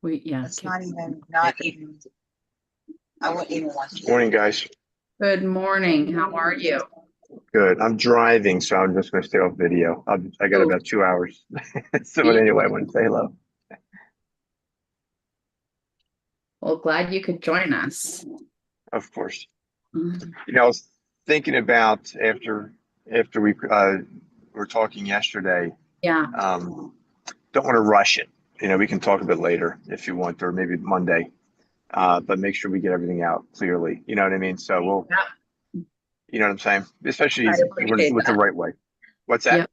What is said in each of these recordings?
Yeah. It's not even, I wouldn't even want to. Morning, guys. Good morning. How are you? Good. I'm driving, so I'm just going to stay off video. I got Oh, about 2 hours. So, but yeah. anyway, I want to say hello. Well, glad you could join us. Of course. Mhm. I was thinking about after we were talking yesterday. Yeah. Um, don't want to rush it. We can talk a bit later if you want, or maybe Monday. But make sure we get everything out clearly. You know what I mean? So Yeah. you know what I'm saying? Especially I appreciate with the that. right way. What's that? Yep.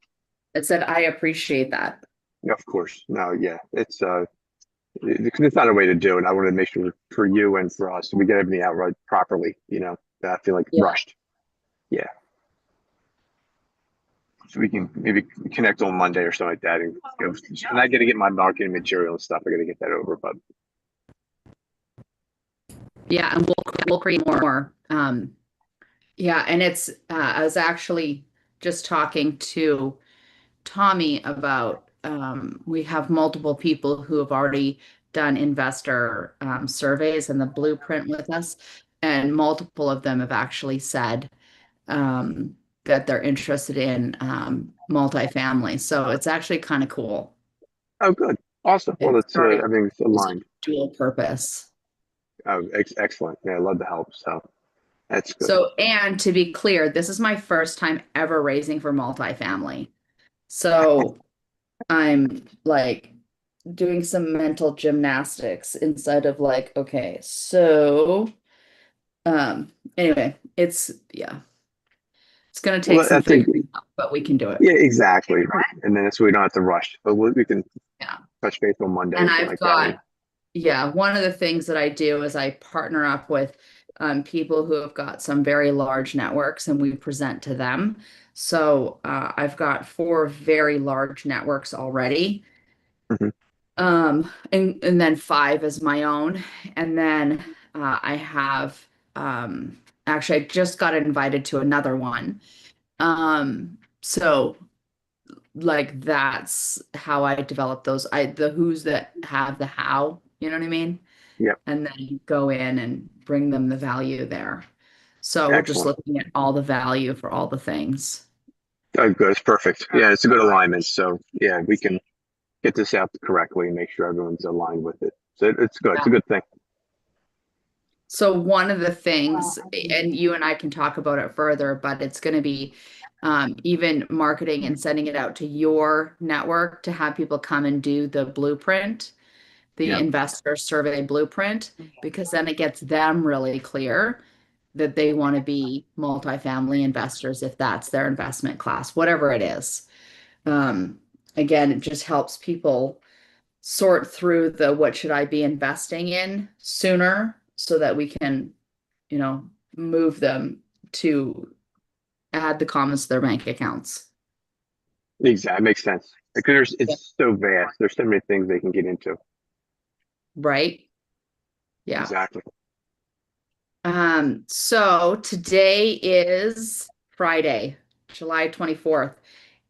It said I appreciate that. Yeah, of course. No, yeah. It's not a way to do it. I want to make sure for you and for us we get everything out right properly. I feel like Yeah. rushed. Yeah. So we can maybe connect on Monday or something like that. And I got to get my marketing material and stuff. I got to get that over. But Yeah, and we'll create more. Yeah, and I was actually just talking to Tommy about we have multiple people who have already done investor surveys and the blueprint with us, and multiple of them have actually said that they're interested in multifamily. So it's actually kind of cool. oh, good, awesome. Well, It's it's starting everything's as a aligned. dual purpose. Oh, excellent. Yeah, I love the help. So that's good. So, and to be clear, this is my first time ever raising for multifamily. So I'm like doing some mental gymnastics instead of like, okay, so anyway, it's gonna take Well, some I think figuring out, but we can do it. yeah, exactly. And then so we don't have to rush. But we can Yeah. touch base on Monday And or something I've like that. And got, yeah, one of the things that I do is I partner up with people who have got some very large networks and we present to them. So I've got four very large networks already. Mhm. And then five as my own. And then I have actually I just got invited to another one. So like that's how I develop those. The who's that have the how, you know what I mean? Yep. And then go in and bring them the value there. So we're just Excellent. looking at all the value for all the things. Oh, good. It's perfect. Yeah, it's a good alignment. So yeah, we can get this out correctly and make sure everyone's aligned with it. So it's good. It's a good thing. So one of the things, and you and I can talk about it further, but it's going to be even marketing and sending it out to your network to have people come and do the blueprint, the Yeah. investor survey blueprint, because then it gets them really clear that they want to be multifamily investors if that's their investment class, whatever it is. Um, Again, it just helps people sort through the what should I be investing in sooner so that we can, you know, move them to add the comments to their bank accounts. Exactly. Makes sense. Because Yeah. it's so vast. There's so many things they can get into. Right? Yeah. Exactly. So today is Friday, July 24th,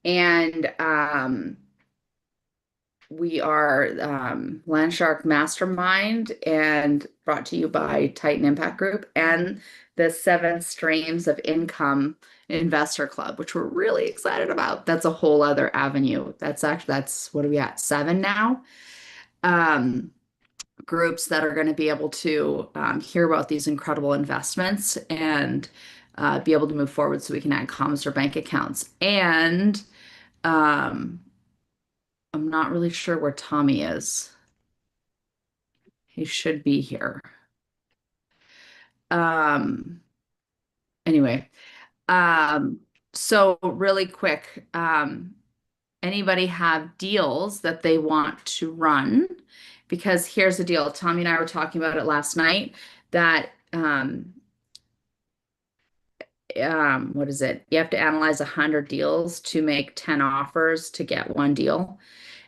and we are Landshark Mastermind and brought to you by Titan Impact Group and the Seven Streams of Income Investor Club, which we're really excited about. That's a whole other avenue. That's what are we at? Seven now. Um, Groups that are going to be able to hear about these incredible investments and be able to move forward so we can add commas or bank accounts. And um, I'm not really sure where Tommy is. He should be here. Um, anyway, um, so really quick, anybody have deals that they want to run? Because here's the deal. Tommy and I were talking about it last night that what is it? You have to analyze 100 deals to make 10 offers to get one deal.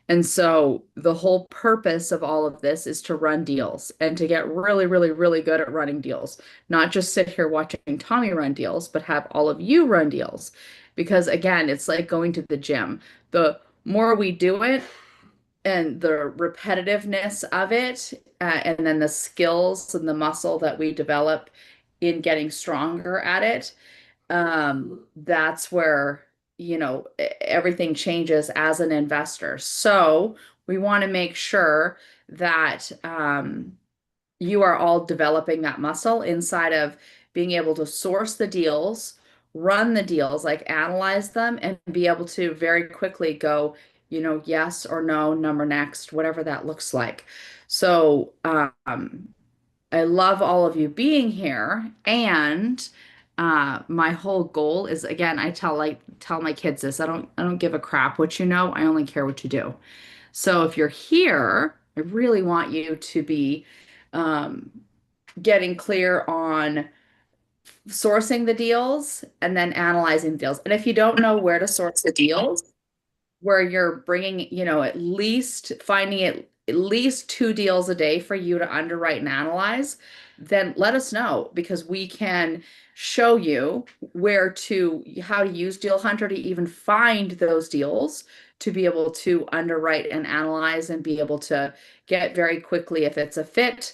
And so the whole purpose of all of this is to run deals and to get really, really, really good at running deals. Not just sit here watching Tommy run deals, but have all of you run deals. Because again, it's like going to the gym. The more we do it, and the repetitiveness of it, and then the skills and the muscle that we develop in getting stronger at it, that's where, everything changes as an investor. So we want to make sure that you are all developing that muscle inside of being able to source the deals, run the deals, like analyze them, and be able to very quickly go, yes or no, number next, whatever that looks like. So, I love all of you being here, and my whole goal is, again, I tell my kids this. I don't give a crap what you know. I only care what you do. So if you're here, I really want you to be um, getting clear on sourcing the deals and then analyzing the deals. And if you don't know where to source the deals, where you're bringing, at least finding it at least 2 deals a day for you to underwrite and analyze, then let us know, because we can show you how to use Deal Hunter to even find those deals to be able to underwrite and analyze and be able to get very quickly if it's a fit,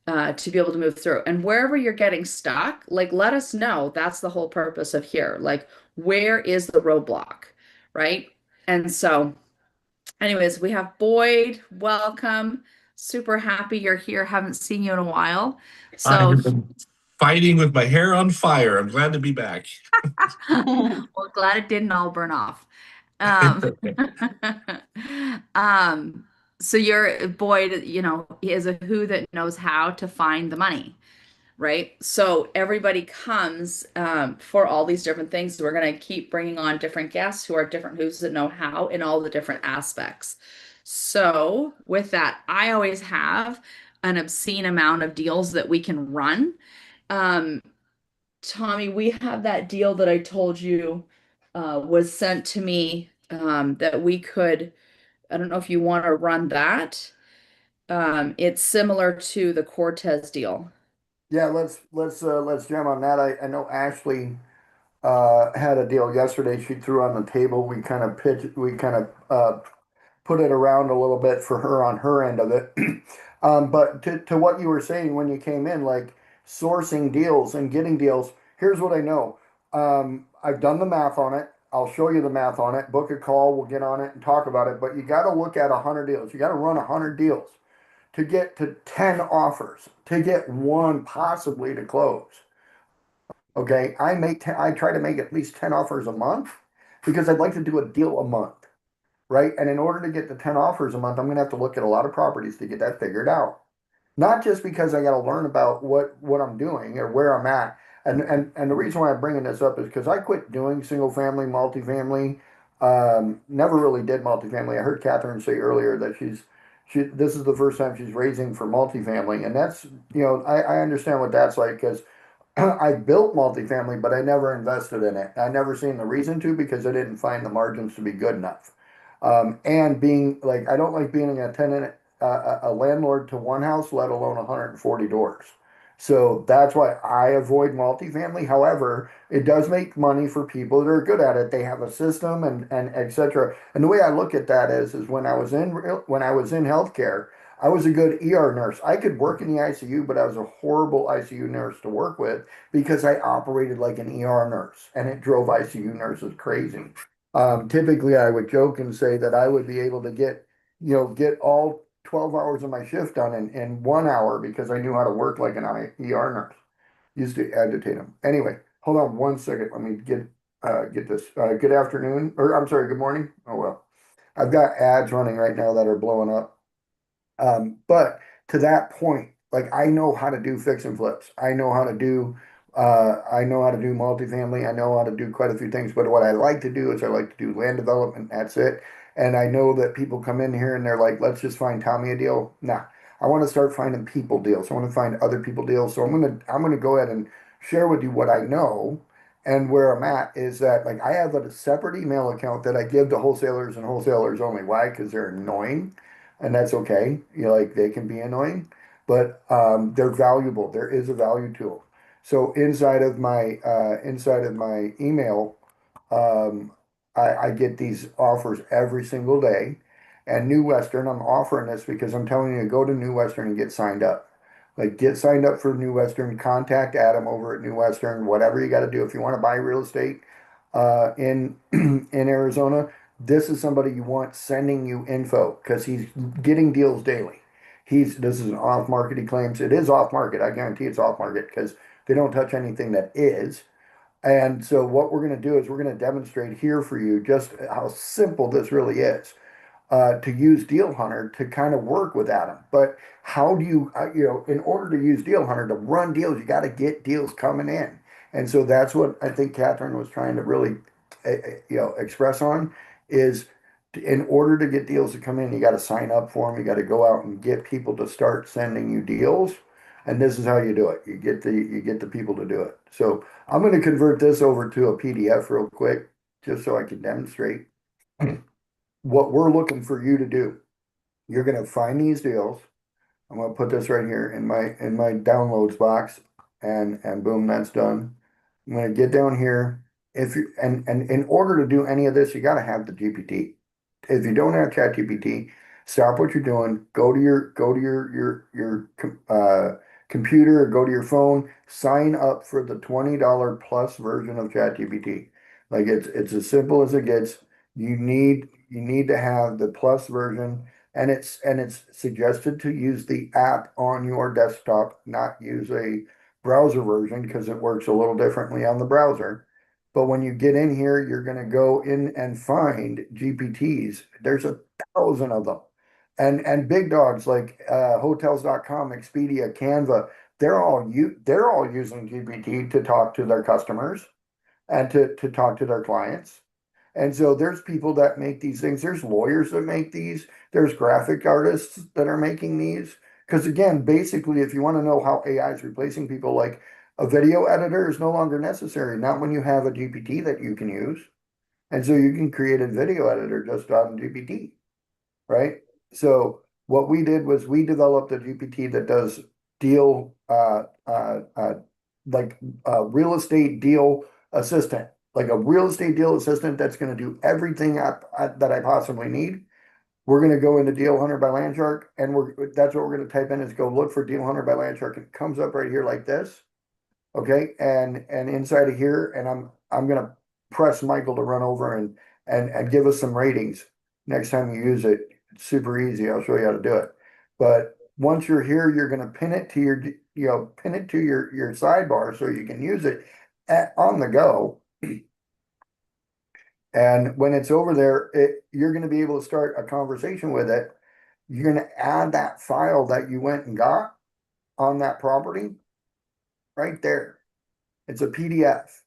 to be able to move through. And wherever you're getting stuck, like, let us know. That's the whole purpose of here. Like, where is the roadblock, right? And so, anyways, we have Boyd. Welcome. Super happy you're here. Haven't seen you in a while. I So, have been fighting with my hair on fire. I'm glad to be back. well, glad it didn't all burn off. Um, um, so you're Boyd, is a who that knows how to find the money, right? So everybody comes for all these different things. We're going to keep bringing on different guests who are different who's that know how in all the different aspects. So with that, I always have an obscene amount of deals that we can run. Um, Tommy, we have that deal that I told you was sent to me, that we could, I don't know if you want to run that. It's similar to the Cortez deal. Yeah, let's jam on that. I know Ashley had a deal yesterday she threw on the table. We kind of put it around a little bit for her on her end of it. But to what you were saying when you came in, like sourcing deals and getting deals, here's what I know. I've done the math on it. I'll show you the math on it. Book a call, we'll get on it and talk about it. But you got to look at 100 deals. You got to run 100 deals to get to 10 offers, to get one possibly to close. Okay, I try to make at least 10 offers a month because I'd like to do a deal a month, right? And in order to get to 10 offers a month, I'm gonna have to look at a lot of properties to get that figured out. Not just because I got to learn about what I'm doing or where I'm at. And the reason why I'm bringing this up is because I quit doing single family, multifamily. Never really did multifamily. I heard Catherine say earlier that she this is the first time she's raising for multifamily, and that's I understand what that's like because I built multifamily, but I never invested in it. I never seen the reason to because I didn't find the margins to be good enough. And being like, I don't like being a tenant, a landlord to one house, let alone 140 doors. So that's why I avoid multifamily. However, it does make money for people that are good at it. They have a system and etc. And the way I look at that is when I was in healthcare, I was a good ER nurse. I could work in the ICU, but I was a horrible ICU nurse to work with because I operated like an ER nurse, and it drove ICU nurses crazy. Typically, I would joke and say that I would be able to get all 12 hours of my shift done in 1 hour because I knew how to work like an ER nurse. Used to agitate them. Anyway, hold on 1 second. Let me get this. Good afternoon, or I'm sorry, good morning. Oh well, I've got ads running right now that are blowing up. But to that point, like I know how to do fix and flips. I know how to do multifamily. I know how to do quite a few things. But what I like to do is I like to do land development. That's it. And I know that people come in here and they're like, let's just find Tommy a deal. Nah, I want to start finding people deals. I want to find other people deals. So I'm gonna go ahead and share with you what I know. And where I'm at is that like I have a separate email account that I give to wholesalers and wholesalers only. Why? Because they're annoying, and that's okay. Like they can be annoying, but they're valuable. There is a value to them. So inside of my email, um, I get these offers every single day, And New Western, I'm offering this because I'm telling you to go to New Western and get signed up. Like get signed up for New Western, contact Adam over at New Western, whatever you got to do. If you want to buy real estate in in Arizona, this is somebody you want sending you info because he's getting deals daily. This is an off market, he claims. It is off market. I guarantee it's off market because they don't touch anything that is. And so what we're going to do is we're going to demonstrate here for you just how simple this really is to use Deal Hunter to kind of work with Adam. But how do you, in order to use Deal Hunter to run deals, you got to get deals coming in. And so that's what I think Catherine was trying to really, express on is in order to get deals to come in, you got to sign up for them. You got to go out and get people to start sending you deals. And this is how you do it. You get the people to do it. So I'm going to convert this over to a PDF real quick, just so I can demonstrate what we're looking for you to do. You're going to find these deals. I'm going to put this right here in my downloads box, and boom, that's done. I'm going to get down here. If you and in order to do any of this, you got to have the GPT. If you don't have ChatGPT, stop what you're doing. Go to your computer or go to your phone. Sign up for the $20 plus version of ChatGPT. Like it's as simple as it gets. You need to have the plus version, and it's suggested to use the app on your desktop, not use a browser version because it works a little differently on the browser. But when you get in here, you're going to go in and find GPTs. There's 1,000 of them. And big dogs like hotels.com, Expedia, Canva, they're all using GPT to talk to their customers and to talk to their clients. And so there's people that make these things. There's lawyers that make these. There's graphic artists that are making these. Because again, basically, if you want to know how AI is replacing people, like a video editor is no longer necessary. Not when you have a GPT that you can use. And so you can create a video editor just on GPT, right? So what we did was we developed a GPT that does deal, like real estate deal assistant, like a real estate deal assistant that's going to do everything that I possibly need. We're going to go into Deal Hunter by Landshark, and that's what we're going to type in is go look for Deal Hunter by Landshark. And it comes up right here like this. Okay, and inside of here, and I'm gonna press Michael to run over and give us some ratings next time you use it. It's super easy. I'll show you how to do it. But once you're here, you're gonna pin it to your sidebar so you can use it on the go. And when it's over there, you're gonna be able to start a conversation with it. You're gonna add that file that you went and got on that property right there. It's a PDF.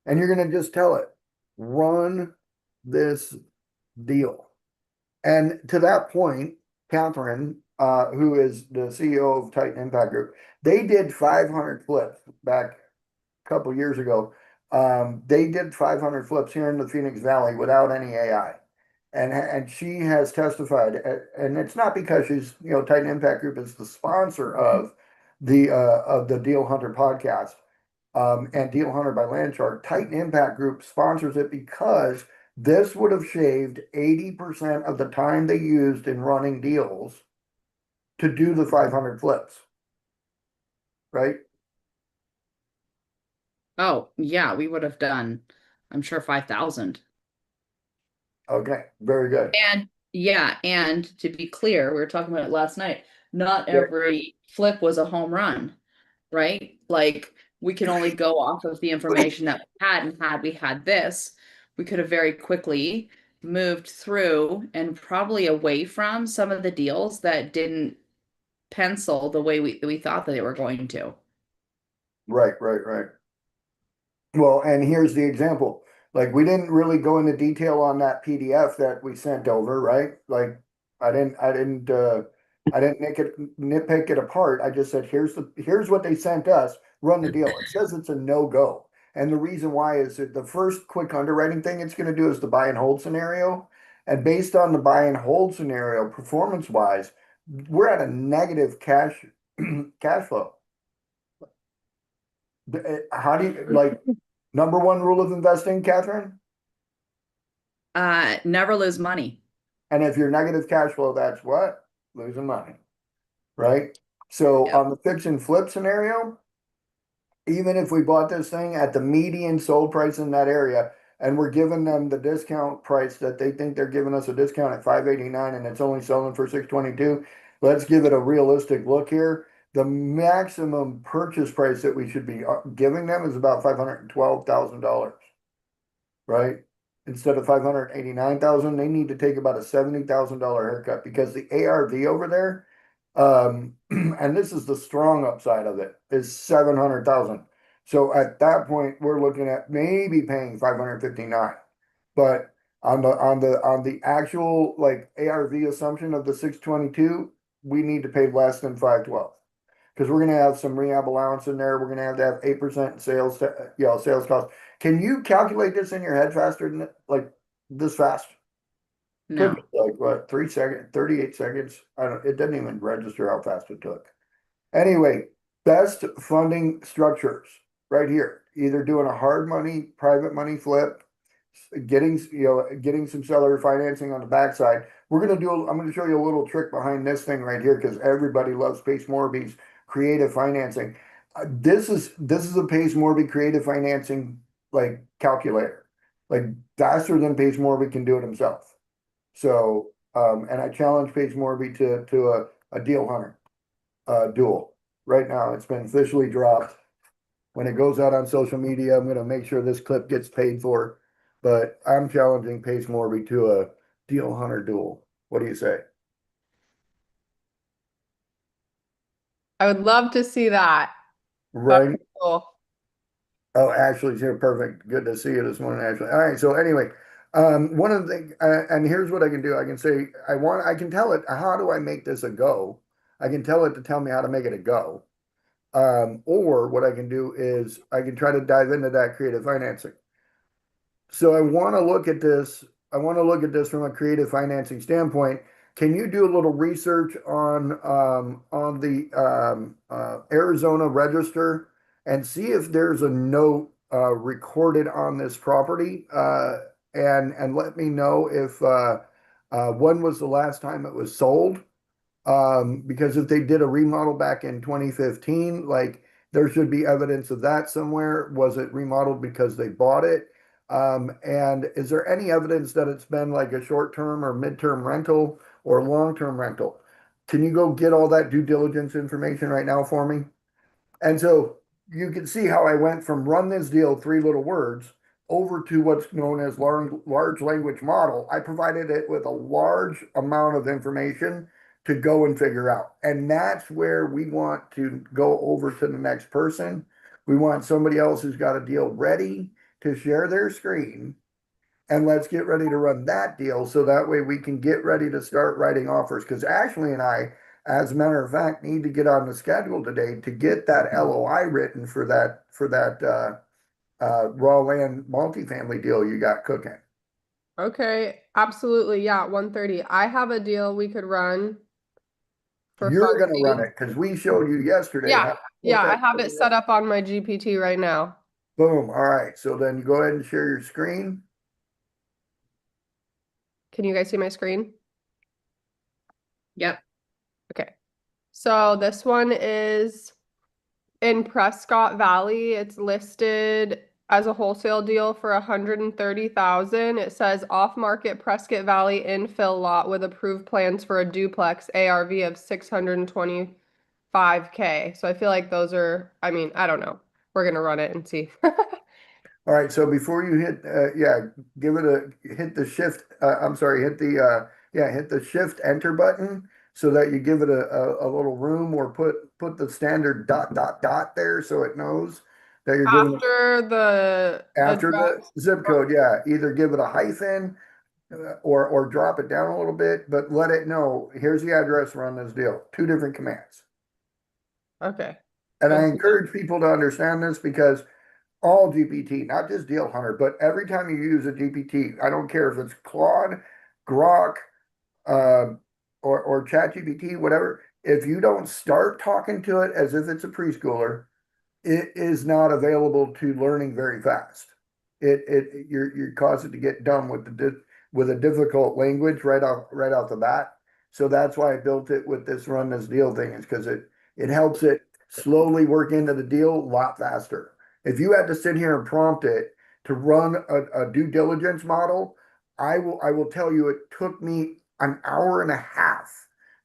And you're going to just tell it, run this deal. And to that point, Catherine, who is the CEO of Titan Impact Group, they did 500 flips back a couple years ago. They did 500 flips here in the Phoenix Valley without any AI. And she has testified, and it's not because she's, Titan Impact Group is the sponsor of the Deal Hunter podcast, and Deal Hunter by Landshark. Titan Impact Group sponsors it because this would have shaved 80% of the time they used in running deals to do the 500 flips, right? Oh, yeah, we would have done, I'm sure, 5,000. Okay, very good. And yeah, and to be clear, we were talking about it last night. Not Yeah. every flip was a home run, right? Like we can only go off of the information that we had, and had we had this, we could have very quickly moved through and probably away from some of the deals that didn't pencil the way we thought that they were going to. Right. Well, and here's the example. Like we didn't really go into detail on that PDF that we sent over, right? Like I didn't nitpick it apart. I just said, here's what they sent us. Run the deal. It says it's a no-go. And the reason why is that the first quick underwriting thing it's going to do is the buy and hold scenario. And based on the buy and hold scenario, performance-wise, we're at a negative cash flow. How do you like number one rule of investing, Catherine? Never lose money. And if you're negative cash flow, that's what? Losing money, right? So Yep. on the fix and flip scenario, even if we bought this thing at the median sold price in that area, and we're giving them the discount price that they think they're giving us a discount at 589 and it's only selling for 622, let's give it a realistic look here. The maximum purchase price that we should be giving them is about $512,000, right? Instead of 589,000, they need to take about a $70,000 haircut because the ARV over there, and this is the strong upside of it, is 700,000. So at that point, we're looking at maybe paying 559. But on the actual like ARV assumption of the 622, we need to pay less than 512. Because we're gonna have some rehab allowance in there. We're gonna have to have 8% sales, sales cost. Can you calculate this in your head faster than like this fast? No. Took like what, 3 seconds, 38 seconds? I don't, it doesn't even register how fast it took. Anyway, best funding structures right here. Either doing a hard money, private money flip, getting some seller financing on the backside. I'm gonna show you a little trick behind this thing right here because everybody loves Pace Morby's creative financing. This is a Pace Morby creative financing like calculator, like faster than Pace Morby can do it himself. So, and I challenge Pace Morby to a deal hunter duel. Right now, it's been officially dropped. When it goes out on social media, I'm gonna make sure this clip gets paid for. But I'm challenging Pace Morby to a deal hunter duel. What do you say? I would love to see that. That'd Right? be cool. Oh, Ashley's here. Perfect. Good to see you this morning, Ashley. All right. So anyway, one of the things, and here's what I can do. I can say, I can tell it, how do I make this a go? I can tell it to tell me how to make it a go. Or what I can do is I can try to dive into that creative financing. So I want to look at this. I want to look at this from a creative financing standpoint. Can you do a little research on the Arizona Register and see if there's a note recorded on this property and let me know if when was the last time it was sold? Because if they did a remodel back in 2015, like there should be evidence of that somewhere. Was it remodeled because they bought it? And is there any evidence that it's been like a short-term or mid-term rental or long-term rental? Can you go get all that due diligence information right now for me? And so you can see how I went from run this deal, three little words, over to what's known as large language model. I provided it with a large amount of information to go and figure out. And that's where we want to go over to the next person. We want somebody else who's got a deal ready to share their screen. And let's get ready to run that deal so that way we can get ready to start writing offers. Because Ashley and I, as a matter of fact, need to get on the schedule today to get that LOI written for that raw land multifamily deal you got cooking. Okay, absolutely. Yeah, 130. I have a deal we could run for You're gonna run funding. it because we showed you yesterday Yeah, how to yeah, put I that have it set up on my GPT right now. Boom. All right. So then you go ahead and share your screen. Can you guys see my screen? Yep. Okay. So this one is in Prescott Valley. It's listed as a wholesale deal for 130,000. It says off-market Prescott Valley infill lot with approved plans for a duplex ARV of 625K. So I feel like those are, I mean, I don't know. We're gonna run it and see. All right, so before you hit, hit the shift, I'm sorry, hit the shift enter button so that you give it a little room or put the standard dot, dot, dot there so it knows that you're giving it After the after address. the zip code, yeah, either give it a hyphen or drop it down a little bit, but let it know, here's the address, run this deal. Two different commands. Okay. And I Good. encourage people to understand this because all GPT, not just Deal Hunter, but every time you use a GPT, I don't care if it's Claude, Grok, or ChatGPT, whatever. If you don't start talking to it as if it's a preschooler, it is not available to learning very fast. You cause it to get dumb with with a difficult language right off the bat. So that's why I built it with this run this deal thing, is because it helps it slowly work into the deal a lot faster. If you had to sit here and prompt it to run a due diligence model, I will tell you it took me an hour and a half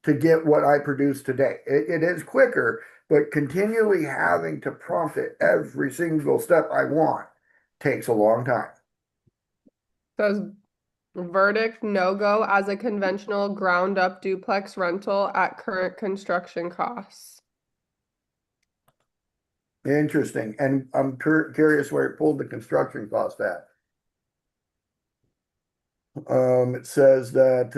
to get what I produced today. It is quicker, but continually having to prompt it every single step I want takes a long time. Says verdict no go as a conventional ground up duplex rental at current construction costs. Interesting. And I'm curious where it pulled the construction cost at. It says that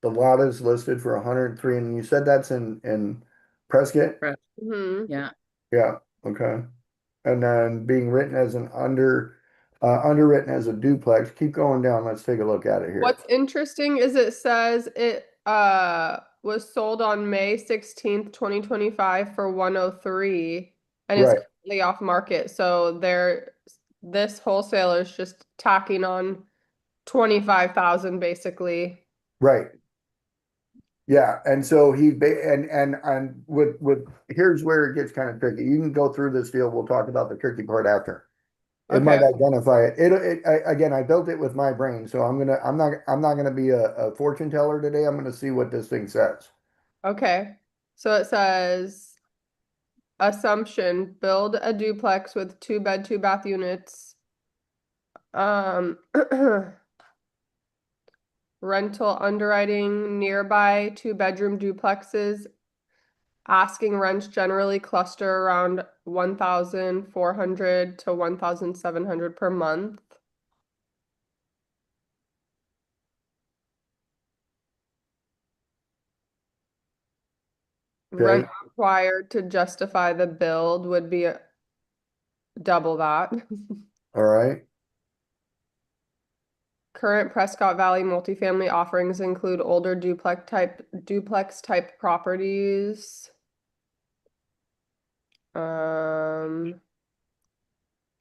the lot is listed for 103, and you said that's in Prescott? Hmm. Yeah. Yeah, okay. And then being written as underwritten as a duplex. Keep going down. Let's take a look at it here. What's interesting is it says it was sold on May 16th, 2025 for 103 and Right. it's currently off market. So this wholesaler is just tacking on 25,000 basically. Right. Yeah, and so and with here's where it gets kind of tricky. You can go through this deal. We'll talk about the tricky part after. It might Okay. identify it. Again, I built it with my brain, so I'm not gonna be a fortune teller today. I'm gonna see what this thing says. Okay. So it says assumption, build a duplex with 2 bed, 2 bath units. Rental underwriting nearby 2 bedroom duplexes. Asking rents generally cluster around 1,400 to 1,700 per month. Rent Okay, required to justify the build would be double that. all right, Current Prescott Valley multifamily offerings include older duplex type properties.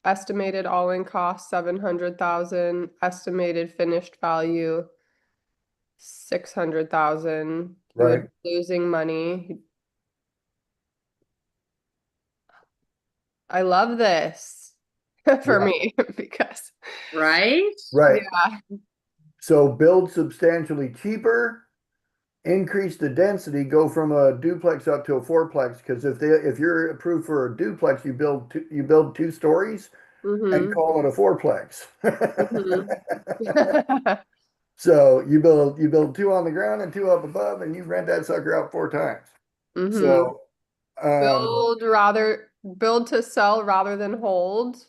Estimated all-in cost 700,000, estimated finished value 600,000. You would right, be losing money. I love this for Yeah. me because Right? right. yeah. So build substantially cheaper, increase the density, go from a duplex up to a fourplex. Because if you're approved for a duplex, you build 2 stories and Mm-hmm. call it a fourplex. Mm-hmm. So you build 2 on the ground and 2 up above, and you rent that sucker out 4 times. Mm-hmm. So um, Build to sell rather than hold.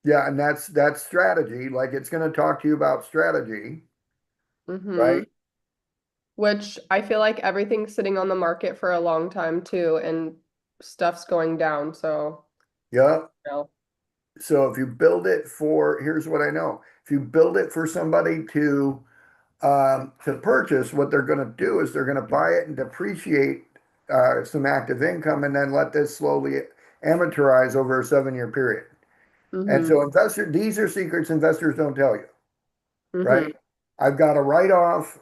yeah, and that's strategy. Like it's going to talk to you about strategy, Mm-hmm. right? Which I feel like everything's sitting on the market for a long time too, and stuff's going down. So, Yeah. you know. So if you build it for, here's what I know. If you build it for somebody to purchase, what they're going to do is they're going to buy it and depreciate some active income, and then let this slowly amortize over a 7-year period. And Mm-hmm. so these are secrets investors don't tell you, Mm-hmm. right? I've got a write off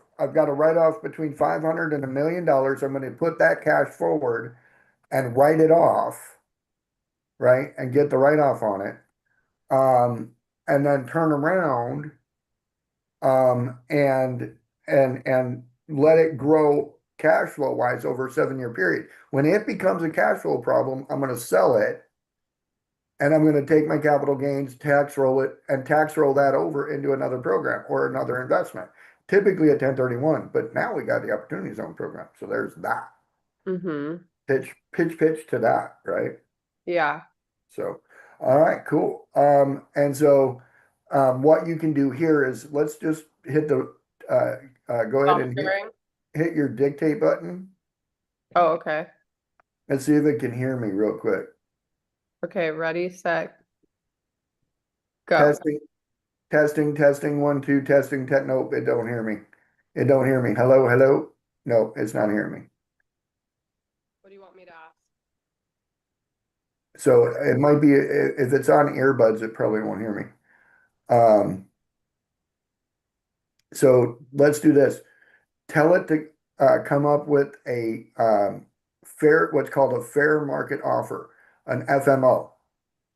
between 500 and $1 million. I'm going to put that cash forward and write it off, right? And get the write off on it. And then turn around, and let it grow cash flow wise over a 7-year period. When it becomes a cash flow problem, I'm going to sell it, and I'm going to take my capital gains, tax roll it, and tax roll that over into another program or another investment, typically a 1031. But now we got the opportunity zone program. So there's that Mm-hmm. pitch to that, right? Yeah. So, all right, cool. And so, what you can do here is let's just go ahead Stop and sharing. hit your dictate button Oh, okay. and see if it can hear me real quick. Okay, ready, set, go. Testing, testing, 1, 2, testing, nope, it don't hear me. It don't hear me. Hello, hello. No, it's not hearing me. What do you want me to ask? So it might be, if it's on earbuds, it probably won't hear me. So let's do this. Tell it to come up with a what's called a fair market offer, an FMO,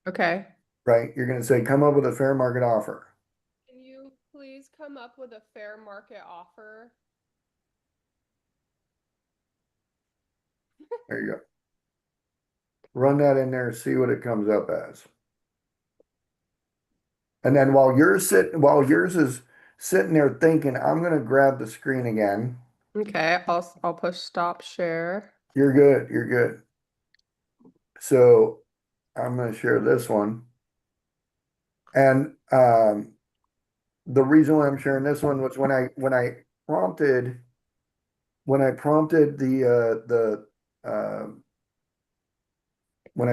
Okay. right? You're going to say, come up with a fair market offer. Can you please come up with a fair market offer? There you go. Run that in there, see what it comes up as. And then while yours is sitting there thinking, I'm going to grab the screen again. Okay, I'll push stop share. You're good. You're good. So I'm going to share this one. And the reason why I'm sharing this one was prompted when I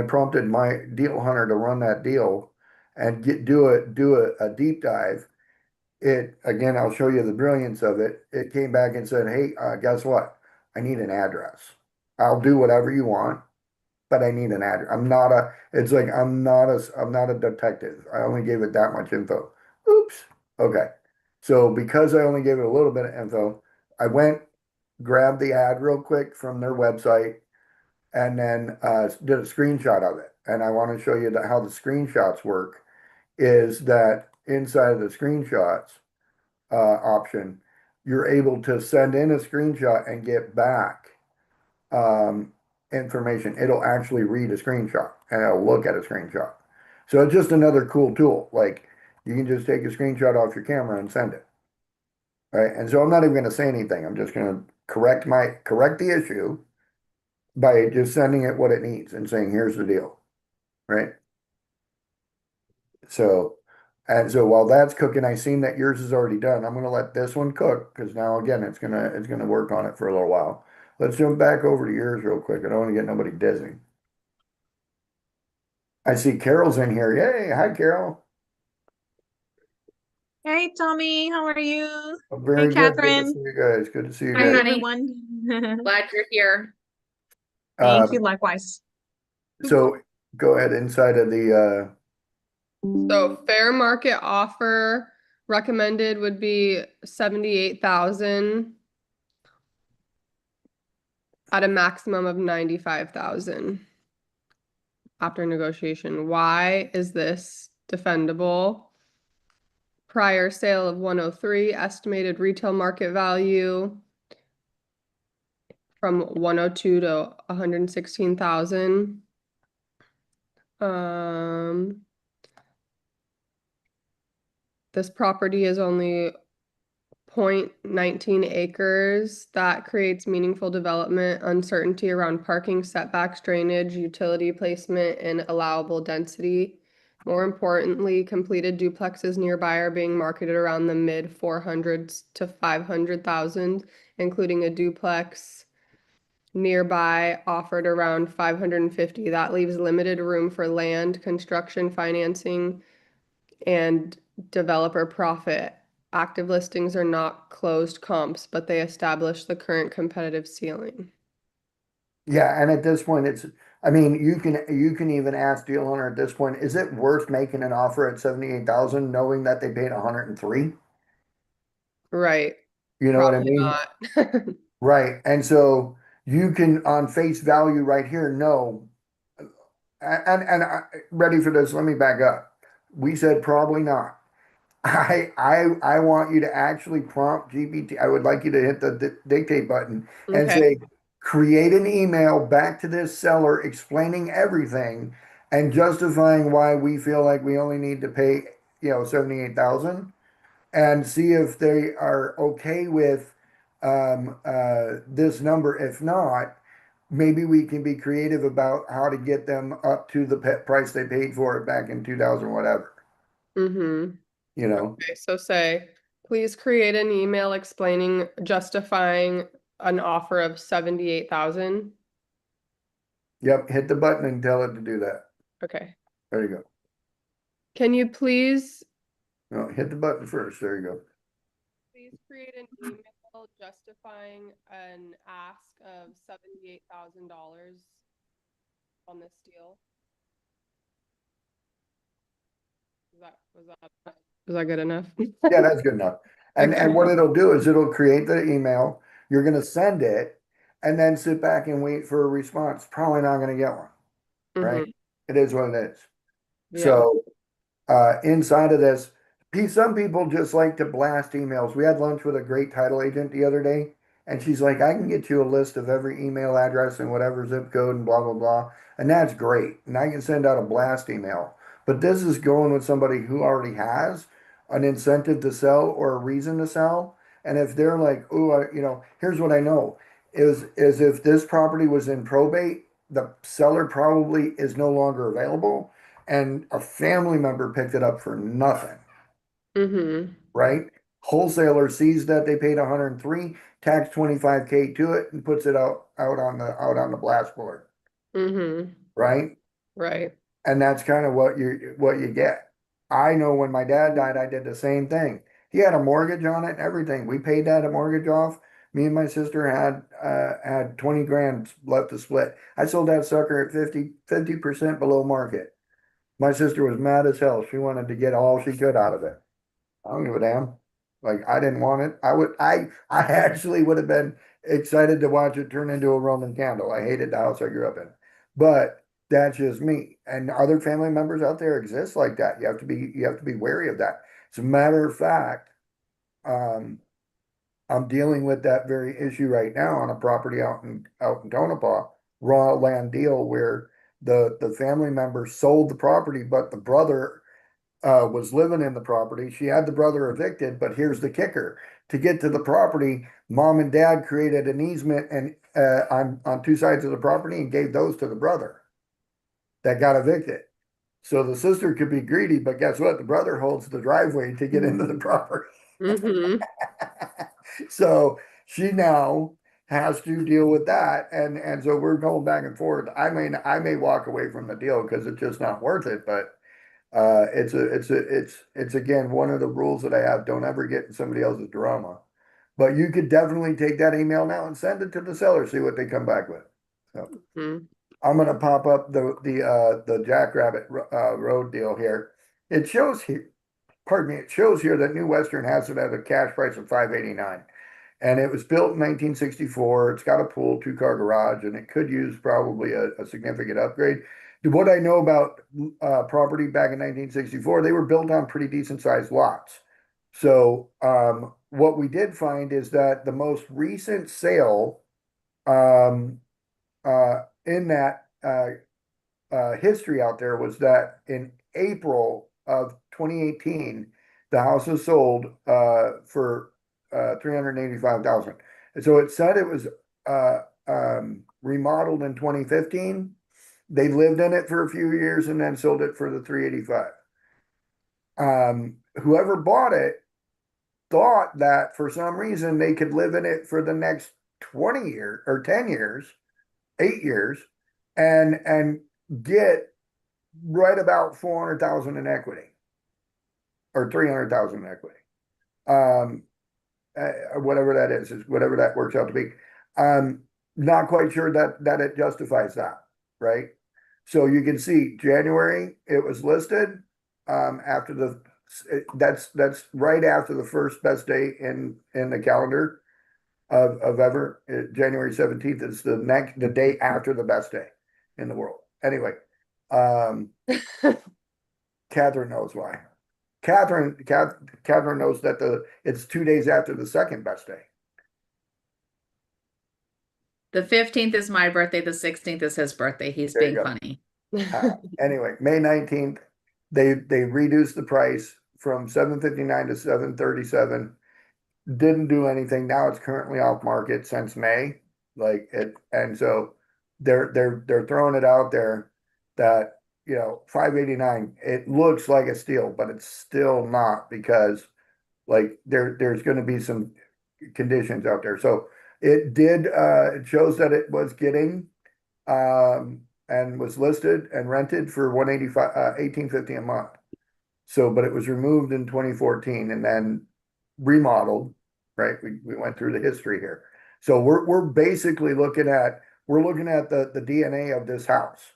prompted my deal hunter to run that deal and do a deep dive. It again, I'll show you the brilliance of it. It came back and said, "Hey, guess what? I need an address. I'll do whatever you want, but I need an address. It's like I'm not a detective. I only gave it that much info. Oops. Okay. So because I only gave it a little bit of info, I went, grabbed the ad real quick from their website, and then did a screenshot of it. And I want to show you how the screenshots work is that inside of the screenshots option, you're able to send in a screenshot and get back um, information. It'll actually read a screenshot and it'll look at a screenshot. So it's just another cool tool. Like you can just take a screenshot off your camera and send it. Right. And so I'm not even going to say anything. I'm just going to correct the issue by just sending it what it needs and saying, here's the deal. Right. So, and so while that's cooking, I seen that yours is already done. I'm gonna let this one cook because now again it's gonna work on it for a little while. Let's jump back over to yours real quick. I don't want to get nobody dizzy. I see Carol's in here. Yay! Hi, Carol. Hey, Tommy, how are you? Oh, Hey, very good. Good to Catherine. see you guys. Good to see you Hi, Hey, guys. honey. everyone. Glad you're here. Thank you, Um, likewise. so go ahead inside of the So fair market offer recommended would be 78,000 at a maximum of 95,000 after negotiation. Why is this defendable? Prior sale of 103, estimated retail market value from 102 to 116,000. This property is only 0.19 acres. That creates meaningful development uncertainty around parking, setbacks, drainage, utility placement, and allowable density. More importantly, completed duplexes nearby are being marketed around the mid 400s to 500,000, including a duplex nearby offered around 550. That leaves limited room for land, construction, financing, and developer profit. Active listings are not closed comps, but they establish the current competitive ceiling. yeah, and at this point I mean you can even ask deal owner at this point, is it worth making an offer at 78,000 knowing that they paid 103? Right. You know what I Probably mean? not. Right. And so you can on face value right here know ready for this, let me back up. We said probably not. I want you to actually prompt GPT. I would like you to hit the dictate button and Okay. say create an email back to this seller explaining everything and justifying why we feel like we only need to pay, 78,000 and see if they are okay with this number. If not, maybe we can be creative about how to get them up to the price they paid for it back in 2000, whatever, Mm-hmm. you know? Okay, so say, please create an email explaining, justifying an offer of 78,000. Yep, hit the button and tell it to do that. Okay. There you go. Can you please No, hit the button first. There you go. create an email justifying an ask of $78,000 on this deal? Is that good enough? Yeah, that's good enough. And what it'll do is it'll create the email, you're gonna send it, and then sit back and wait for a response. Probably not gonna get one, right? Mhm. It is what it is. Yeah. So inside of this, some people just like to blast emails. We had lunch with a great title agent the other day, and she's like, I can get you a list of every email address and whatever zip code and blah, blah, blah. And that's great. And I can send out a blast email. But this is going with somebody who already has an incentive to sell or a reason to sell. And if they're like, oh, here's what I know is if this property was in probate, the seller probably is no longer available and a family member picked it up for nothing, Mhm. right? Wholesaler sees that they paid 103, tax 25K to it and puts it out on the blast board, Mhm. right? Right. And that's kind of what you get. I know when my dad died, I did the same thing. He had a mortgage on it and everything. We paid that a mortgage off. Me and my sister had 20 grand left to split. I sold that sucker at 50% below market. My sister was mad as hell. She wanted to get all she could out of it. I don't give a damn. Like I didn't want it. I actually would have been excited to watch it turn into a Roman candle. I hated the house I grew up in. But that's just me. And other family members out there exist like that. You have to be wary of that. As a matter of fact, um, I'm dealing with that very issue right now on a property out in Tonopah, raw land deal where the family member sold the property, but the brother was living in the property. She had the brother evicted, but here's the kicker. To get to the property, mom and dad created an easement and on two sides of the property and gave those to the brother that got evicted. So the sister could be greedy, but guess what? The brother holds the driveway to get into the property. Mhm. So she now has to deal with that, and so we're going back and forth. I may walk away from the deal because it's just not worth it, but it's again one of the rules that I have. Don't ever get in somebody else's drama. But you could definitely take that email now and send it to the seller, see what they come back with. So Mhm. I'm gonna pop up the Jackrabbit Road deal here. It shows here, pardon me, it shows here that New Western has it at a cash price of 589. And it was built in 1964. It's got a pool, two-car garage, and it could use probably a significant upgrade. What I know about property back in 1964, they were built on pretty decent sized lots. So what we did find is that the most recent sale in that history out there was that in April of 2018, the house was sold for 385,000. And so it said it was remodeled in 2015. They lived in it for a few years and then sold it for the 385. Whoever bought it thought that for some reason they could live in it for the next 20 years or 10 years, 8 years, and get right about 400,000 in equity or 300,000 in equity. Um, whatever that is whatever that works out to be. Not quite sure that it justifies that, right? So you can see January it was listed after that's right after the first best day in the calendar of ever. January 17th is the day after the best day in the world. Anyway, um, Catherine knows why. Catherine knows that it's 2 days after the second best day. The 15th is my birthday, the 16th is his birthday. He's There you being go. funny. Anyway, May 19th, they reduced the price from 759 to 737. Didn't do anything. Now it's currently off market since May. Like it, and so they're throwing it out there that 589. It looks like a steal, but it's still not because like there's going to be some conditions out there. So it shows that it was getting and was listed and rented for 185 1850 a month. So but it was removed in 2014 and then remodeled, right? We went through the history here. So we're basically looking at the DNA of this house,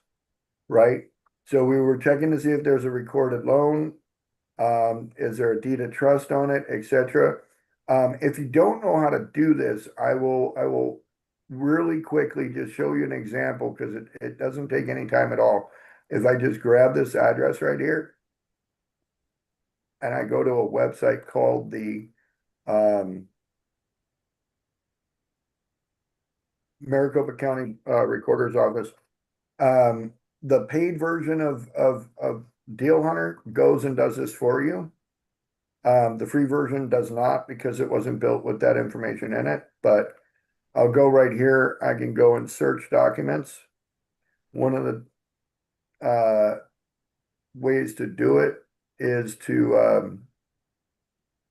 right? So we were checking to see if there's a recorded loan. Is there a deed of trust on it, etc.? If you don't know how to do this, I will really quickly just show you an example because it doesn't take any time at all. If I just grab this address right here and I go to a website called the Maricopa County Recorder's Office, the paid version of Deal Hunter goes and does this for you. The free version does not because it wasn't built with that information in it, but I'll go right here. I can go and search documents. One of the ways to do it is to,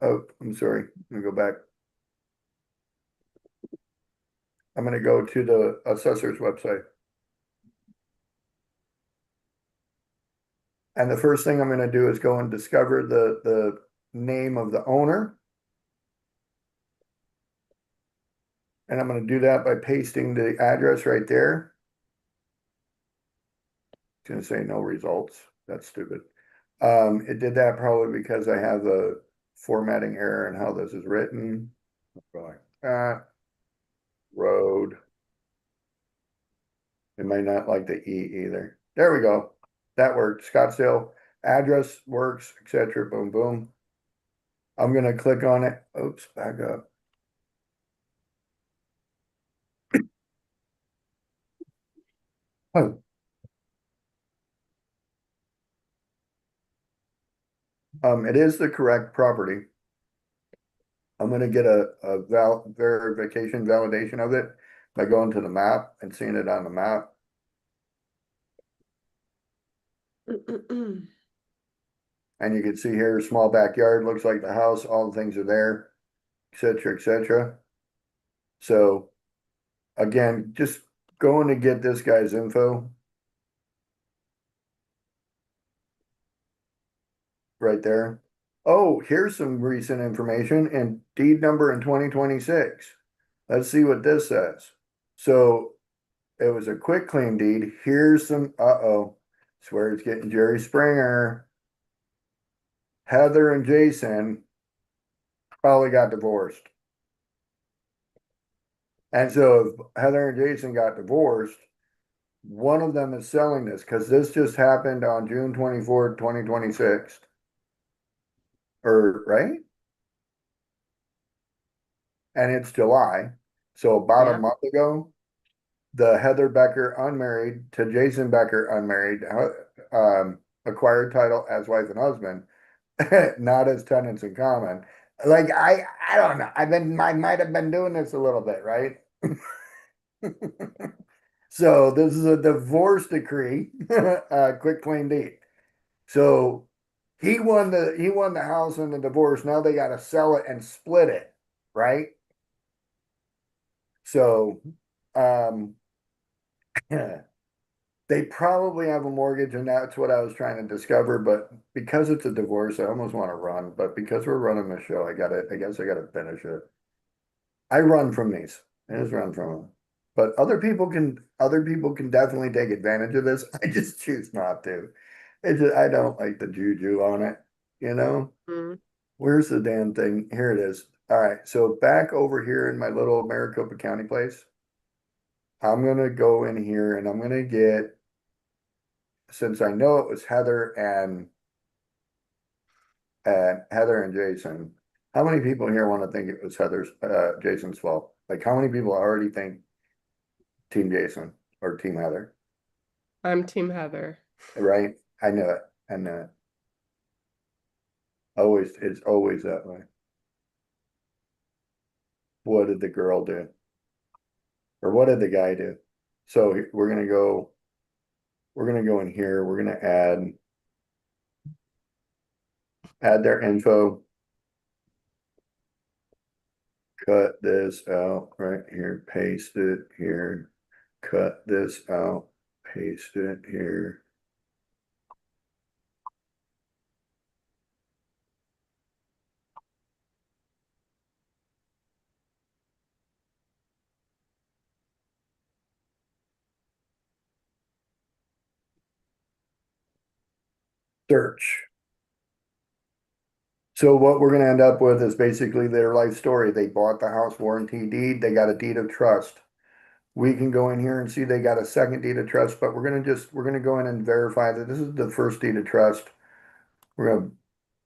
oh, I'm sorry, let me go back. I'm going to go to the assessor's website. And the first thing I'm going to do is go and discover the name of the owner. And I'm going to do that by pasting the address right there. It's going to say no results. That's stupid. It did that probably because I have a formatting error in how this is written. Go like that. Road. It might not like the E either. There we go. That worked. Scottsdale address works, etc. Boom, boom. I'm going to click on it. Oops, back up. Oh. It is the correct property. I'm going to get a verification validation of it by going to the map and seeing it on the map. And you can see here, small backyard, looks like the house, all the things are there, etc., etc. So again, just going to get this guy's info. Right there. Oh, here's some recent information and deed number in 2026. Let's see what this says. So it was a quick claim deed. Here's some, uh-oh, swear it's getting Jerry Springer. Heather and Jason probably got divorced. And so if Heather and Jason got divorced, one of them is selling this because this just happened on June 24th, 2026. Or, right? And it's July. So about a Yeah. month ago, the Heather Becker unmarried to Jason Becker unmarried, acquired title as wife and husband, not as tenants in common. Like I don't know. I might have been doing this a little bit, right? So this is a divorce decree, quick claim deed. So he won the house in the divorce. Now they got to sell it and split it, right? So, they probably have a mortgage, and that's what I was trying to discover. But because it's a divorce, I almost want to run. But because we're running the show, I guess I gotta finish it. I run from these. I just run from them. But other people can definitely take advantage of this. I just choose not to. I don't like the juju on it, you know? Mm. Where's the damn thing? Here it is. All right, so back over here in my little Maricopa County place, I'm gonna go in here and I'm gonna get, since I know it was Heather and Jason, how many people here want to think it was Jason's fault? Like how many people already think Team Jason or Team Heather, I'm Team Heather. right? I knew it. I knew it. Always, it's always that way. What did the girl do? Or what did the guy do? So we're gonna go in here, we're gonna add their info. Cut this out right here, paste it here, cut this out, paste it here. Search. So what we're gonna end up with is basically their life story. They bought the house warranty deed, they got a deed of trust. We can go in here and see they got a second deed of trust, but we're gonna go in and verify that this is the first deed of trust. We're gonna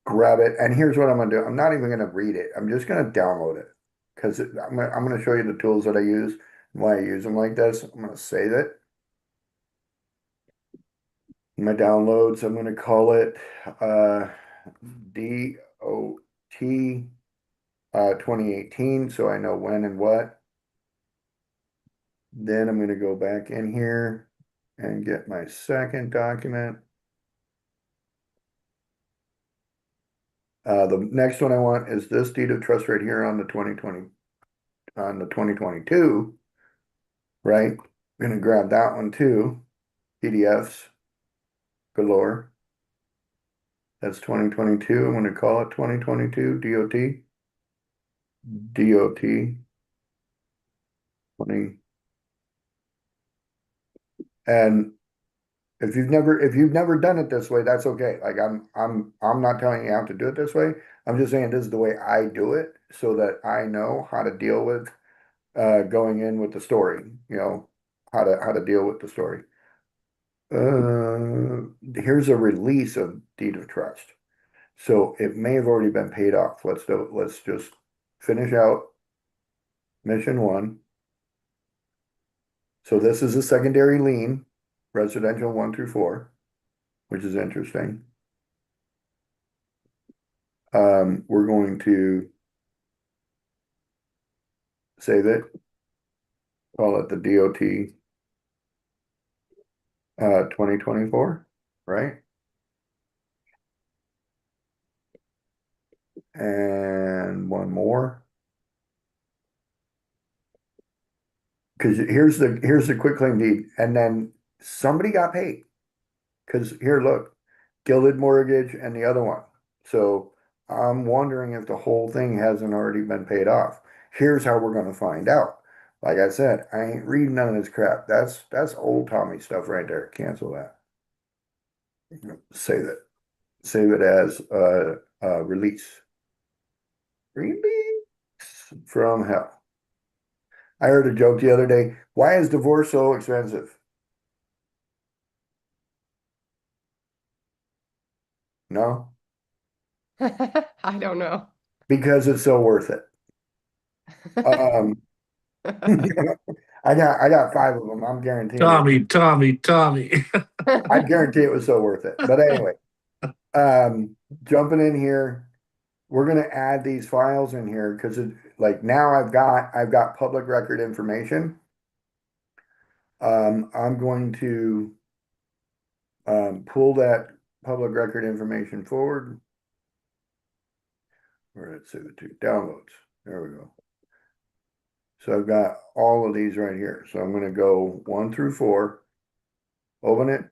grab it, and here's what I'm gonna do. I'm not even gonna read it. I'm just gonna download it. Because I'm gonna show you the tools that I use and why I use them like this. I'm gonna save it. My downloads, I'm gonna call it DOT 2018, so I know when and what. Then I'm gonna go back in here and get my second document. The next one I want is this deed of trust right here on the 2022, right? I'm gonna grab that one too. PDFs galore. That's 2022. I'm gonna call it 2022 DOT. DOT 20. And if you've never done it this way, that's okay. Like I'm not telling you how to do it this way. I'm just saying this is the way I do it so that I know how to deal with going in with the story, how to deal with the story. Here's a release of deed of trust. So it may have already been paid off. Let's just finish out mission one. So this is a secondary lien, residential 1 through 4, which is interesting. We're going to save it, call it the DOT 2024, right? And one more. Because here's the quick claim deed, and then somebody got paid. Because here, look, Gilded Mortgage and the other one. So I'm wondering if the whole thing hasn't already been paid off. Here's how we're gonna find out. Like I said, I ain't reading none of this crap. That's old Tommy stuff right there. Cancel that. Save it. Save it as release. Release from hell. I heard a joke the other day. Why is divorce so expensive? No, I don't know. because it's so worth it. Um, I got 5 of them. I'm guaranteeing it. Tommy. I guarantee it was so worth it. But anyway, jumping in here, we're gonna add these files in here because like now I've got public record information. I'm going to pull that public record information forward. Or let's say the two downloads. There we go. So I've got all of these right here. So I'm gonna go 1 through 4, open it.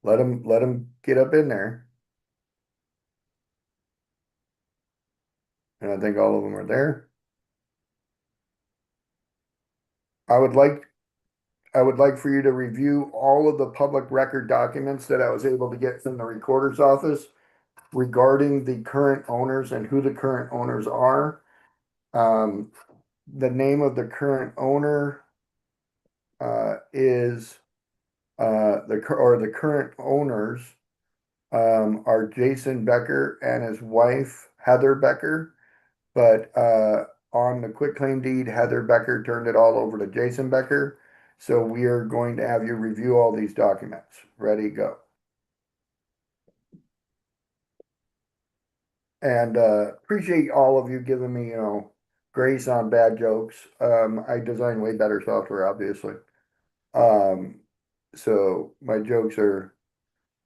Let them get up in there. And I think all of them are there. I would like for you to review all of the public record documents that I was able to get from the recorder's office regarding the current owners and who the current owners are. The name of the current owner is the current owners are Jason Becker and his wife Heather Becker. But on the quitclaim deed, Heather Becker turned it all over to Jason Becker. So we are going to have you review all these documents. Ready, go. And appreciate all of you giving me, grace on bad jokes. I design way better software, obviously. So my jokes are,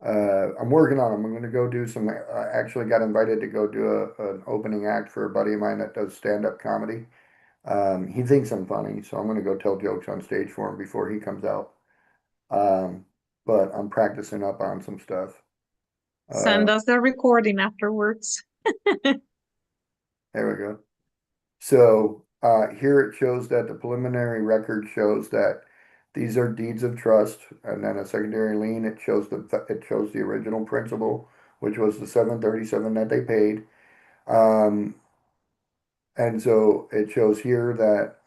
I'm working on them. I'm gonna go do some, I actually got invited to go do an opening act for a buddy of mine that does stand-up comedy. He thinks I'm funny, so I'm gonna go tell jokes on stage for him before he comes out. But I'm practicing up on some stuff. Send us the recording afterwards. There we go. So here it shows that the preliminary record shows that these are deeds of trust, and then a secondary lien. It shows the original principal which was the 737 that they paid. And so it shows here that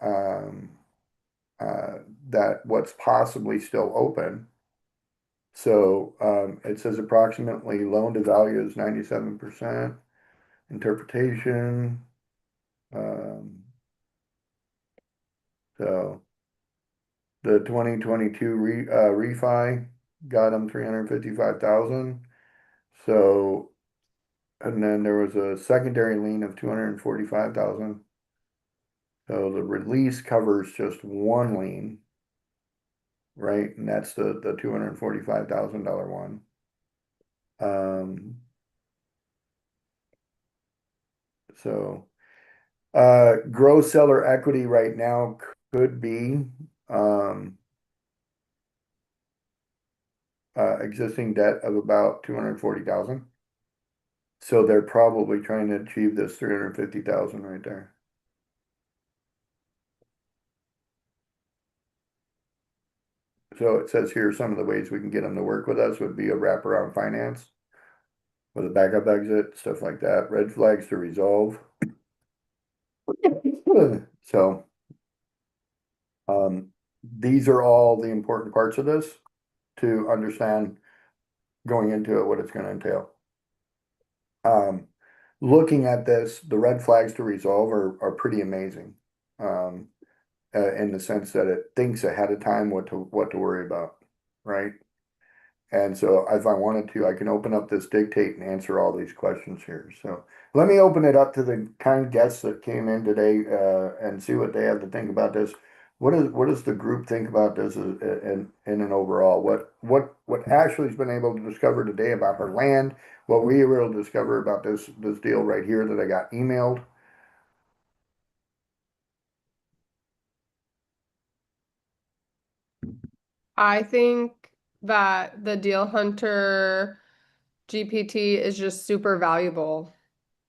that what's possibly still open. So it says approximately loan to value is 97%. Interpretation. So the 2022 refi got them 355,000. So, and then there was a secondary lien of 245,000. So the release covers just one lien, right? And that's the $245,000 one. So gross seller equity right now could be existing debt of about 240,000. So they're probably trying to achieve this 350,000 right there. So it says here some of the ways we can get them to work with us would be a wraparound finance with a backup exit, stuff like that. Red flags to resolve. So these are all the important parts of this to understand going into it, what it's going to entail. Looking at this, the red flags to resolve are pretty amazing. In the sense that it thinks ahead of time what to worry about, right? And so if I wanted to, I can open up this dictate and answer all these questions here. So let me open it up to the kind guests that came in today and see what they have to think about this. What does the group think about this in an overall? What Ashley's been able to discover today about her land, what we were able to discover about this deal right here that I got emailed. I think that the Deal Hunter GPT is just super valuable,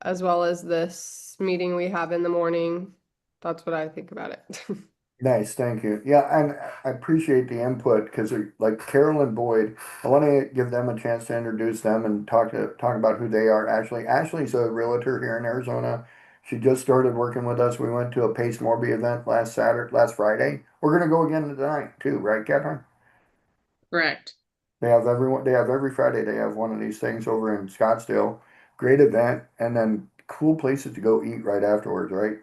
as well as this meeting we have in the morning. That's what I think about it. Nice, thank you. Yeah, and I appreciate the input because like Carol and Boyd, I want to give them a chance to introduce them and talk about who they are. Ashley's a realtor here in Arizona. She just started working with us. We went to a Pace Morby event last Friday. We're gonna go again tonight too, right, Catherine? Correct. They have every Friday they have one of these things over in Scottsdale. Great event, and then cool places to go eat right afterwards, right?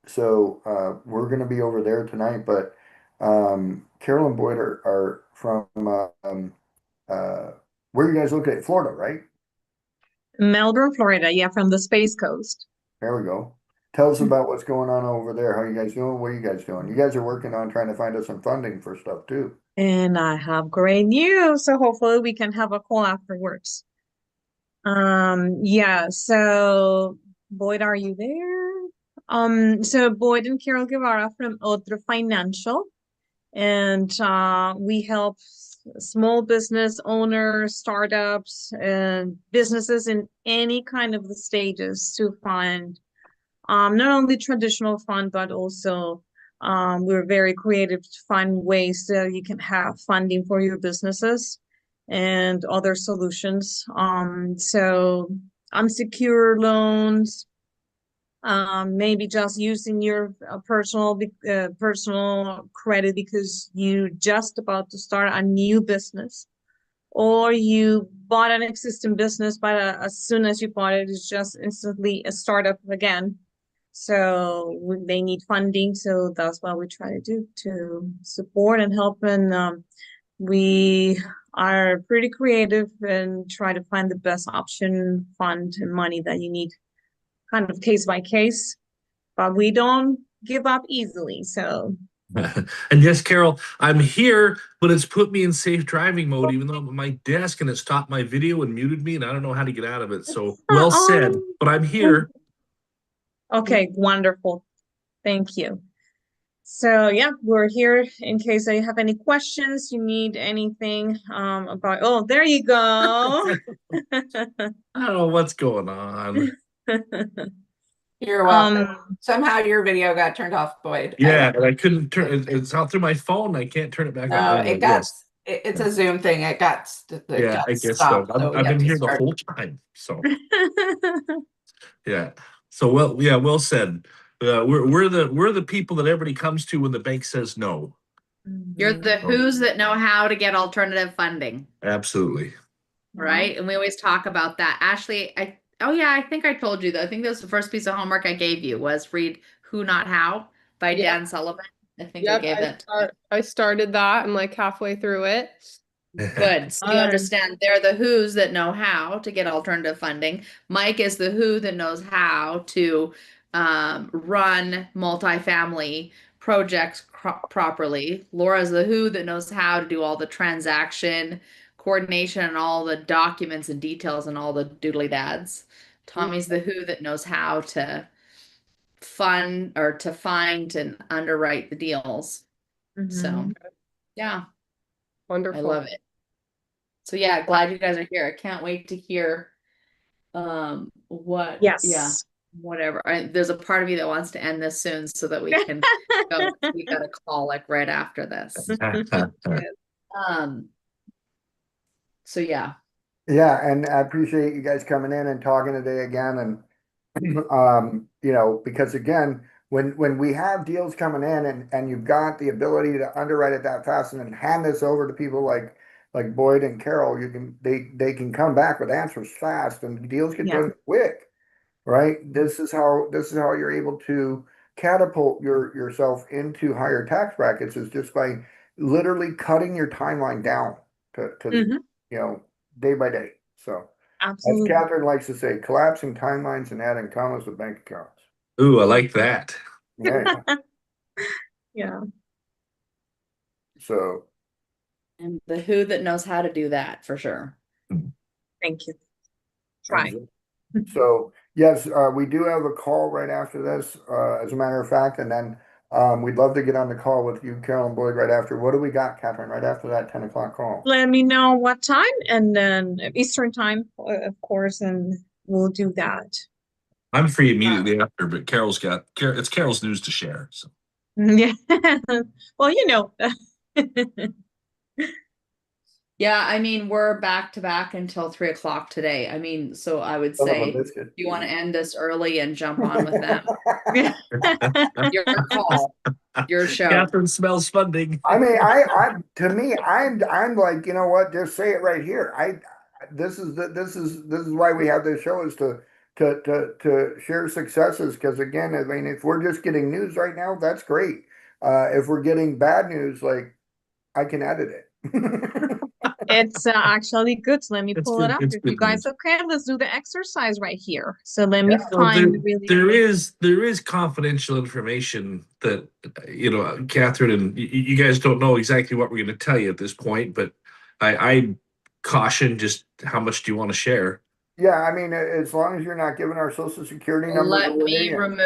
So we're gonna be over there tonight, but Carol and Boyd are from where you guys located? Florida, right? Melbourne, Florida. Yeah, from the Space Coast. There we go. Tell us about what's going on over there. How you guys doing? What are you guys doing? You guys are working on trying to find us some funding for stuff too. And I have great news. So hopefully we can have a call afterwards. Yeah, so Boyd, are you there? So Boyd and Carol Guevara from Otro Financial, and we help small business owners, startups, and businesses in any kind of the stages to find not only traditional fund, but also we're very creative to find ways that you can have funding for your businesses and other solutions. So unsecured loans, maybe just using your personal credit because you just about to start a new business, or you bought an existing business, but as soon as you bought it, it's just instantly a startup again. So they need funding. So that's what we try to do to support and help. And we are pretty creative and try to find the best option, fund, and money that you need, kind of case by case. But we don't give up easily. So. And yes, Carol, I'm here, but it's put me in safe driving mode, even though I'm at my desk and it stopped my video and muted me, and I don't know how to get out of it. So well said, but I'm here. Okay, wonderful. Thank you. So yeah, we're here in case you have any questions, you need anything about, oh, there you go. I don't know what's going on. You're welcome. Somehow your video got turned off, Boyd. Yeah, and I couldn't turn it's out through my phone. I can't turn it back No, on. it got It's a Zoom thing. It Yeah, got I guess so. stopped, so we I've had been to here the start. whole time, so yeah. So well, yeah, well said. We're the people that everybody comes to when the bank says no. You're Mhm. the who's that know how to get alternative funding, Absolutely. right? And we always talk about that. Ashley, oh yeah, I think I told you that. I think that was the first piece of homework I gave you was read Who Not How by Yeah. Dan Sullivan. I think I Yep, gave that. I started that. I'm like halfway through it. Good. So you Fun. understand they're the who's that know how to get alternative funding. Mike is the who that knows how to run multifamily projects properly. Laura's the who that knows how to do all the transaction coordination and all the documents and details and all the doodly dads. Tommy's the who that knows how to fund or to find and underwrite the deals. So Mhm. yeah, I Wonderful. love it. So yeah, glad you guys are here. I can't wait to hear what Yes. whatever. There's a part of me that wants to end this soon so that we can go. We got a call like right after this. Um so yeah. Yeah, and I appreciate you guys coming in and talking today again. And you know, because again, when we have deals coming in and you've got the ability to underwrite it that fast and then hand this over to people like Boyd and Carol, you can they can come back with answers fast and deals get Yeah. done quick, right? This is how you're able to catapult yourself into higher tax brackets is just by literally cutting your timeline down to Mhm. you know, day by day. So as Absolutely. Catherine likes to say, collapsing timelines and adding commas to bank accounts. Ooh, I like that. Yeah. Yeah. So And the who that knows how to do that for sure. Thank you. Trying. so yes, we do have a call right after this, as a matter of fact, and then we'd love to get on the call with you, Carol and Boyd, right after. What do we got, Catherine, right after that 10 o'clock call? Let me know what time and then Eastern time, of course, and we'll do that. I'm free immediately after, but it's Carol's news to share. So Yeah. Well, you know. Yeah, I mean we're back to back until 3 o'clock today. I mean, so I would Son of a say biscuit. you want to end this early and jump on with them. Your call, your show. Catherine smells funding. I mean, to me, I'm like, you know what? Just say it right here. This is why we have this show is to share successes. Because again, I mean, if we're just getting news right now, that's great. If we're getting bad news, like I can edit it. It's actually good. So let me It's pull it good. up. It's If you good guys news. okay, let's do the exercise right here. So let me Yeah. Well, find really there quick. is confidential information that Catherine and you guys don't know exactly what we're going to tell you at this point, but I caution just how much do you want to share? Yeah, I mean, as long as you're not giving our social security number Let me away. remove